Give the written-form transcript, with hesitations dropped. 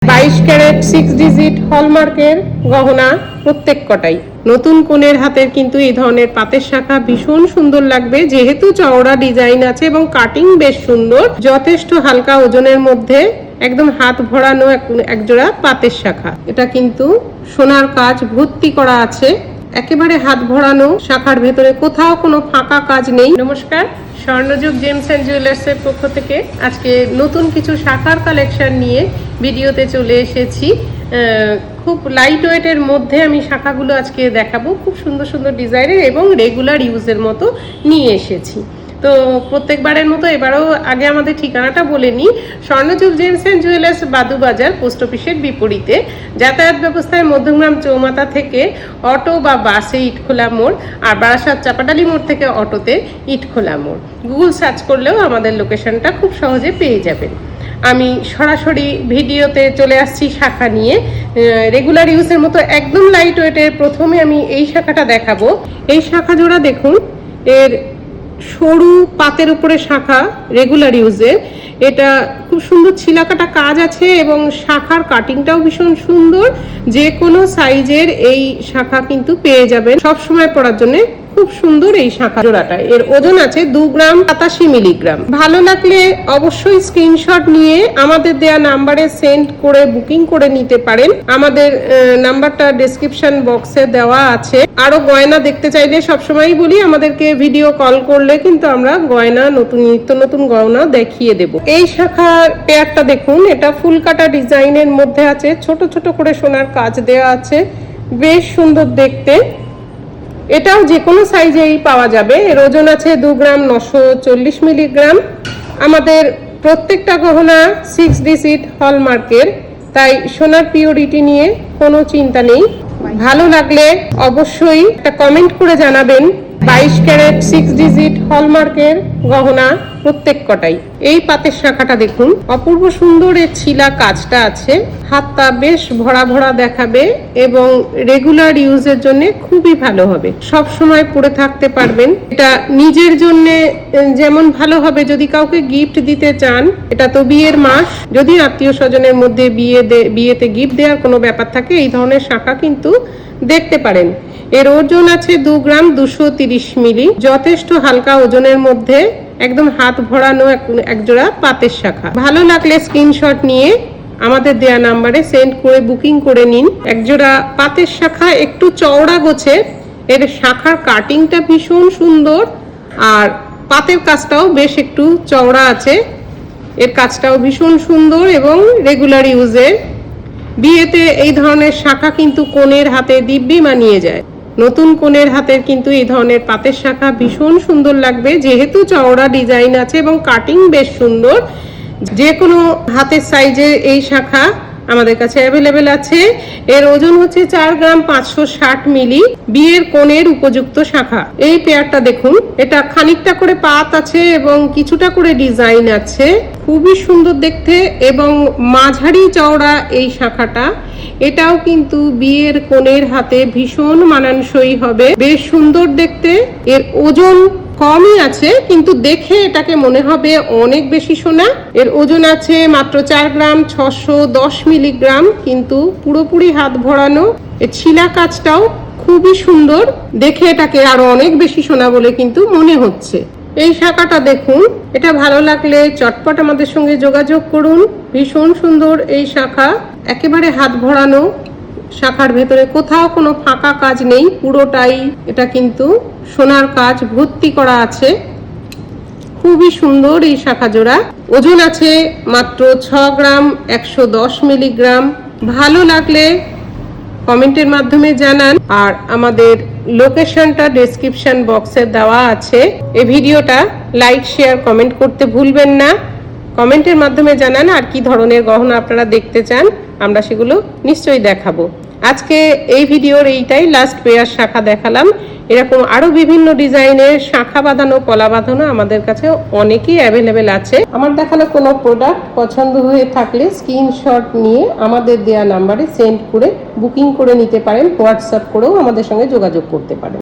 22 carat 6 digit হলমার্কের গহনা প্রত্যেক কটাই। নতুন কোণের হাতের কিন্তু এই ধরনের পাতের শাখা ভীষণ সুন্দর লাগবে, যেহেতু চওড়া ডিজাইন আছে এবং কাটিং বেশ সুন্দর। যথেষ্ট হালকা ওজনের মধ্যে একদম হাত ভরানো একজোড়া পাতের শাখা। এটা কিন্তু সোনার কাজ ভর্তি করা আছে, একেবারে হাত ভরানো। শাখার ভেতরে কোথাও কোনো ফাঁকা কাজ নেই। নমস্কার, স্বর্ণযুগ জেমস এন্ড জুয়েলার্স এর পক্ষ থেকে আজকে নতুন কিছু শাখার কালেকশন নিয়ে ভিডিওতে চলে এসেছি। খুব লাইট ওয়েটের মধ্যে আমি শাখাগুলো আজকে দেখাবো, খুব সুন্দর সুন্দর ডিজাইনের এবং রেগুলার ইউজের মতো নিয়ে এসেছি। তো প্রত্যেকবারের মতো এবারও আগে আমাদের ঠিকানাটা বলে নিই। স্বর্ণযুগ gems and jewellers, Badubazar, post অফিসের বিপরীতে। যাতায়াত ব্যবস্থায় মধ্যমগ্রাম চৌমাথা থেকে অটো বা বাসে ইটখোলা মোড়, আর বারাসাত চাপাডালি মোড় থেকে অটোতে ইটখোলা মোড়। গুগল সার্চ করলেও আমাদের লোকেশনটা খুব সহজে পেয়ে যাবেন। আমি সরাসরি ভিডিওতে চলে আসছি শাখা নিয়ে, রেগুলার ইউজের মতো একদম লাইট ওয়েটের। প্রথমে আমি এই শাখাটা দেখাবো। এই শাখা জোড়া দেখুন, এর সরু পাতের উপরে শাখা, রেগুলার ইউজের। এটা খুব সুন্দর ছিলাকাটা কাজ আছে এবং শাখার কাটিংটাও ভীষণ সুন্দর। যে কোনো সাইজের এই শাখা কিন্তু পেয়ে যাবেন সব সময় পরার জন্য। খুব সুন্দর এই শাখা জোড়াটা। এর ওজন আছে 2 গ্রাম 87 মিলিগ্রাম। ভালো লাগলে অবশ্যই স্ক্রিনশট নিয়ে আমাদের দেয়া নাম্বারে সেন্ড করে বুকিং করে নিতে পারেন। আমাদের নাম্বারটা ডেসক্রিপশন বক্সে দেওয়া আছে। আরো গয়না দেখতে চাইলে সবসময়ই বলি, আমাদেরকে ভিডিও কল করলে কিন্তু আমরা গয়না নিত্য নতুন গয়না দেখিয়ে দেব। এই শাখার পেয়ারটা দেখুন, এটা ফুল কাটা ডিজাইনের মধ্যে আছে, ছোট ছোট করে সোনার কাজ দেওয়া আছে, বেশ সুন্দর দেখতে। এটাও যে কোনো সাইজেই পাওয়া যাবে। এর ওজন আছে 2 গ্রাম 940 মিলিগ্রাম। আমাদের প্রত্যেকটা গহনা 6 ডিজিট হলমার্কের, তাই সোনার পিওরিটি নিয়ে কোনো চিন্তা নেই। ভালো লাগলে অবশ্যই একটা কমেন্ট করে জানাবেন। 22 ক্যারেট 6 ডিজিট হলমার্কের গহনা প্রত্যেক কটাই। এই পাতের শাখাটা দেখুন, অপূর্ব সুন্দর এর ছিলা কাজটা আছে। হাতটা বেশ ভরা ভরা দেখাবে এবং রেগুলার ইউজের জন্য খুবই ভালো হবে। সব সময় পরে থাকতে পারবেন। এটা নিজের জন্য যেমন ভালো হবে, যদি কাউকে গিফট দিতে চান। এটা তো বিয়ের মাস, যদি আত্মীয় স্বজনের মধ্যে বিয়েতে গিফট দেওয়ার কোনো ব্যাপার থাকে, এই ধরনের শাখা কিন্তু দেখতে পারেন। এর ওজন আছে 2 গ্রাম 230 মিলি। যথেষ্ট হালকা ওজনের মধ্যে একদম হাত ভরানো একজোড়া পাতের শাখা। ভালো লাগলে স্ক্রিনশট নিয়ে আমাদের দেয়া নাম্বারে সেন্ড করে বুকিং করে নিন। একজোড়া পাতের শাখা, একটু চওড়া গোছের। এর শাখার কাটিংটা ভীষণ সুন্দর, আর পাতের কাজটাও বেশ একটু চওড়া আছে। এর কাজটাও ভীষণ সুন্দর এবং রেগুলার ইউজের। বিয়েতে এই ধরনের শাখা কিন্তু কোণের হাতে দিব্যি মানিয়ে যায়। নতুন কোণের হাতের কিন্তু এই ধরনের পাতের শাখা ভীষণ সুন্দর লাগবে, যেহেতু চওড়া ডিজাইন আছে এবং কাটিং বেশ সুন্দর। যে কোনো হাতের সাইজের এই শাখা আমাদের কাছে অ্যাভেলেবেল আছে। এর ওজন হচ্ছে 4 গ্রাম 560 মিলি। বিয়ের কোণের উপযুক্ত শাখা। এই পেয়ারটা দেখুন, এটা খানিকটা করে পাত আছে এবং কিছুটা করে ডিজাইন আছে, খুবই সুন্দর দেখতে এবং মাঝারি চওড়া এই শাখাটা। এটাও কিন্তু বিয়ের কোণের হাতে ভীষণ মানানসই হবে, বেশ সুন্দর দেখতে। এর ওজন কমই আছে, কিন্তু দেখে এটাকে মনে হবে অনেক বেশি সোনা। এর ওজন আছে মাত্র 4 গ্রাম 610 মিলিগ্রাম, কিন্তু পুরোপুরি হাত ভরানো। এর ছিলা কাজটাও খুবই সুন্দর, দেখে এটাকে আরো অনেক বেশি সোনা বলে কিন্তু মনে হচ্ছে। এই শাখাটা দেখুন, এটা ভালো লাগলে চটপট আমাদের সঙ্গে যোগাযোগ করুন। ভীষণ সুন্দর এই শাখা, একেবারে হাত ভরানো। শাখার ভেতরে কোথাও কোনো ফাঁকা কাজ নেই, পুরোটাই এটা কিন্তু সোনার কাজ ভর্তি করা আছে। খুবই সুন্দর এই শাখা জোড়া। ওজন আছে মাত্র 6 গ্রাম 110 মিলিগ্রাম। ভালো লাগলে কমেন্টের মাধ্যমে জানান, আর আমাদের লোকেশনটা ডেসক্রিপশন বক্সে দেওয়া আছে। এই ভিডিওটা লাইক, শেয়ার, কমেন্ট করতে ভুলবেন না। কমেন্টের মাধ্যমে জানান আর কি ধরনের গহনা আপনারা দেখতে চান, আমরা সেগুলো নিশ্চয়ই দেখাবো। আজকে এই ভিডিওর এইটাই লাস্ট পেয়ার শাখা দেখালাম। এরকম আরো বিভিন্ন ডিজাইনের শাখা বাঁধানো, পলা বাঁধানো আমাদের কাছে অনেকই অ্যাভেলেবেল আছে। আমার দেখানো কোনো প্রোডাক্ট পছন্দ হয়ে থাকলে স্ক্রিনশট নিয়ে আমাদের দেয়া নাম্বারে সেন্ড করে বুকিং করে নিতে পারেন। হোয়াটসঅ্যাপ করেও আমাদের সঙ্গে যোগাযোগ করতে পারেন।